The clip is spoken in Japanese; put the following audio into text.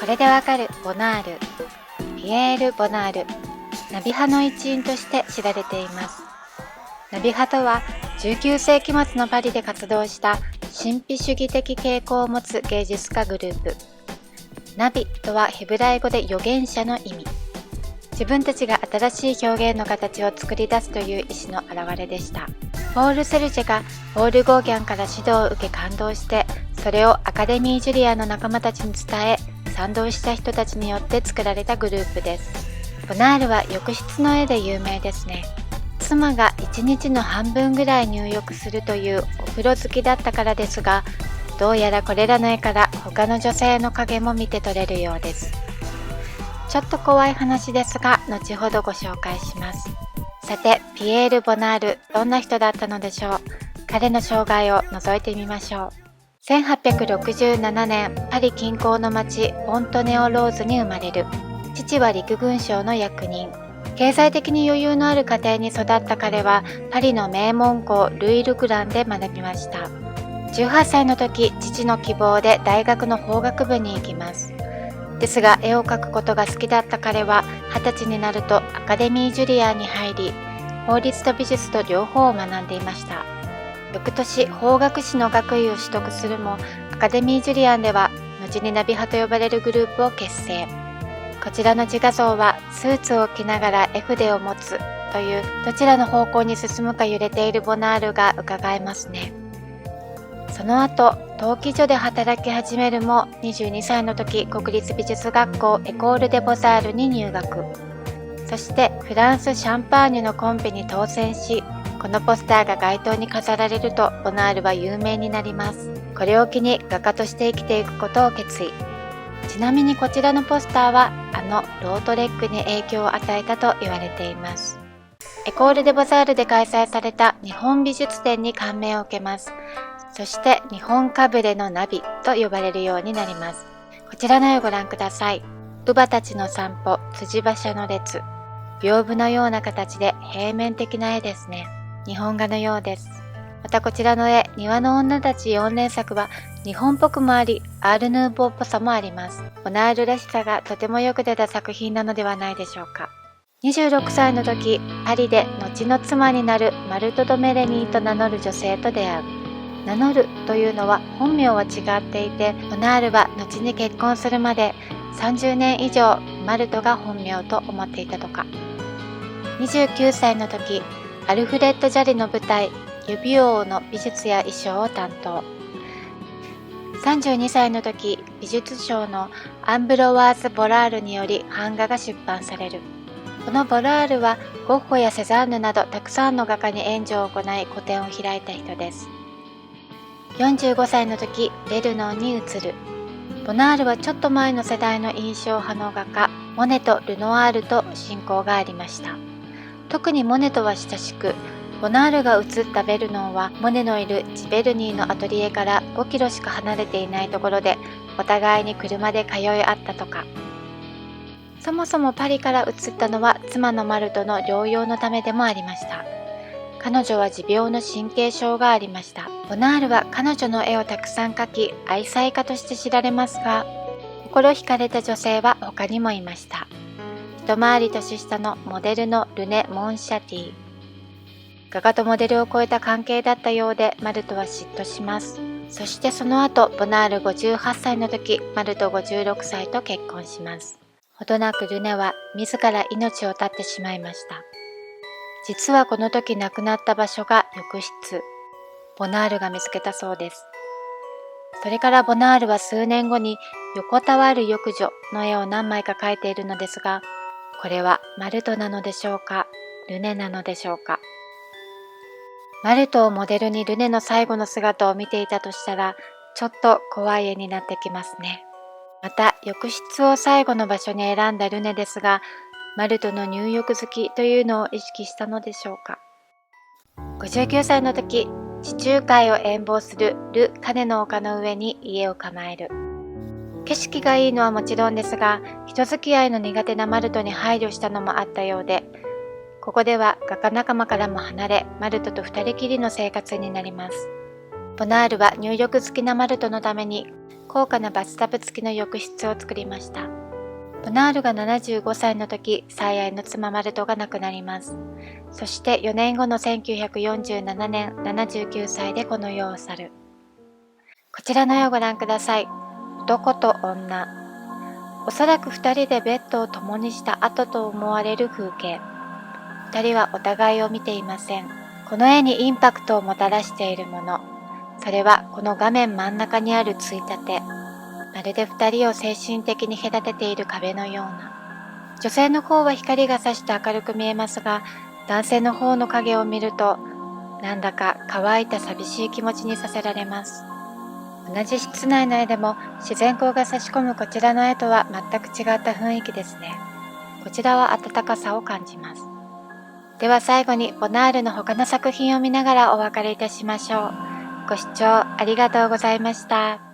これでわかるボナール。ピエール・ボナール、ナビ派の一員として知られています。ナビ派とは19世紀末のパリで活動した神秘主義的傾向を持つ芸術家グループ。ナビとはヘブライ語で預言者の意味。自分たちが新しい表現の形を作り出すという意志の表れでした。ポール・セルジェがポール・ゴーギャンから指導を受け感動して、それをアカデミー・ジュリアの仲間たちに伝え、賛同した人たちによって作られたグループです。ボナールは浴室の絵で有名ですね。妻が1日の半分ぐらい入浴するというお風呂好きだったからですが、どうやらこれらの絵から他の女性の影も見て取れるようです。ちょっと怖い話ですが、後ほどご紹介します。さて、ピエール・ボナール、どんな人だったのでしょう。彼の生涯を覗いてみましょう。1867年、パリ近郊の町ポントネオローズに生まれる。父は陸軍省の役人。経済的に余裕のある家庭に育った彼は、パリの名門校ルイ・ルグランで学びました。18歳の時、父の希望で大学の法学部に行きます。ですが、絵を描くことが好きだった彼は、20歳になるとアカデミー・ジュリアに入り、法律と美術と両方を学んでいました。翌年、法学士の学位を取得するも、アカデミー・ジュリアンでは、後にナビ派と呼ばれるグループを結成。こちらの自画像は、スーツを着ながら絵筆を持つという、どちらの方向に進むか揺れているボナールが伺えますね。その後、陶器所で働き始めるも、22歳の時、国立美術学校エコール・デ・ボザールに入学。そして、フランス・シャンパーニュのコンペに当選し、このポスターが街頭に飾られると、ボナールは有名になります。これを機に画家として生きていくことを決意。ちなみにこちらのポスターは、ロートレックに影響を与えたと言われています。エコール・デ・ボザールで開催された日本美術展に感銘を受けます。そして日本かぶれのナビと呼ばれるようになります。こちらの絵をご覧ください。乳母たちの散歩、辻馬車の列。屏風のような形で平面的な絵ですね。日本画のようです。またこちらの絵、庭の女たち4連作は日本っぽくもあり、アール・ヌーボーっぽさもあります。ボナールらしさがとてもよく出た作品なのではないでしょうか。26歳の時、パリで後の妻になるマルト・ド・メレニーと名乗る女性と出会う。名乗るというのは本名は違っていて、ボナールは後に結婚するまで30年以上マルトが本名と思っていたとか。29歳の時、アルフレッド・ジャリの舞台指王の美術や衣装を担当。32歳の時、美術賞のアンブロワーズ・ボラールにより版画が出版される。このボラールはゴッホやセザンヌなどたくさんの画家に援助を行い個展を開いた人です。45歳の時、レルノーに移る。ボナールはちょっと前の世代の印象派の画家、モネとルノワールと親交がありました。特にモネとは親しく、ボナールが移ったベルノーはモネのいるジベルニーのアトリエから5キロしか離れていないところで、お互いに車で通い合ったとか。そもそもパリから移ったのは妻のマルトの療養のためでもありました。彼女は持病の神経症がありました。ボナールは彼女の絵をたくさん描き、愛妻家として知られますが、心惹かれた女性は他にもいました。一回り年下のモデルのルネ・モンシャティ。画家とモデルを超えた関係だったようで、マルトは嫉妬します。そしてその後、ボナール58歳の時、マルト56歳と結婚します。ほどなくルネは自ら命を絶ってしまいました。実はこの時亡くなった場所が浴室。ボナールが見つけたそうです。それからボナールは数年後に横たわる浴女の絵を何枚か描いているのですが、これはマルトなのでしょうか、ルネなのでしょうか。マルトをモデルにルネの最後の姿を見ていたとしたら、ちょっと怖い絵になってきますね。また、浴室を最後の場所に選んだルネですが、マルトの入浴好きというのを意識したのでしょうか。59歳の時、地中海を遠望するル・カネの丘の上に家を構える。景色がいいのはもちろんですが、人付き合いの苦手なマルトに配慮したのもあったようで、ここでは画家仲間からも離れ、マルトと二人きりの生活になります。ボナールは入浴好きなマルトのために、高価なバスタブ付きの浴室を作りました。ボナールが75歳の時、最愛の妻マルトが亡くなります。そして4年後の1947年、79歳でこの世を去る。こちらの絵をご覧ください。男と女。おそらく2人でベッドを共にした後と思われる風景。2人はお互いを見ていません。この絵にインパクトをもたらしているもの。それはこの画面真ん中にあるついたて。まるで2人を精神的に隔てている壁のような。女性の方は光が差して明るく見えますが、男性の方の影を見ると、なんだか乾いた寂しい気持ちにさせられます。同じ室内の絵でも自然光が差し込むこちらの絵とは全く違った雰囲気ですね。こちらは温かさを感じます。では最後にボナールの他の作品を見ながらお別れいたしましょう。ご視聴ありがとうございました。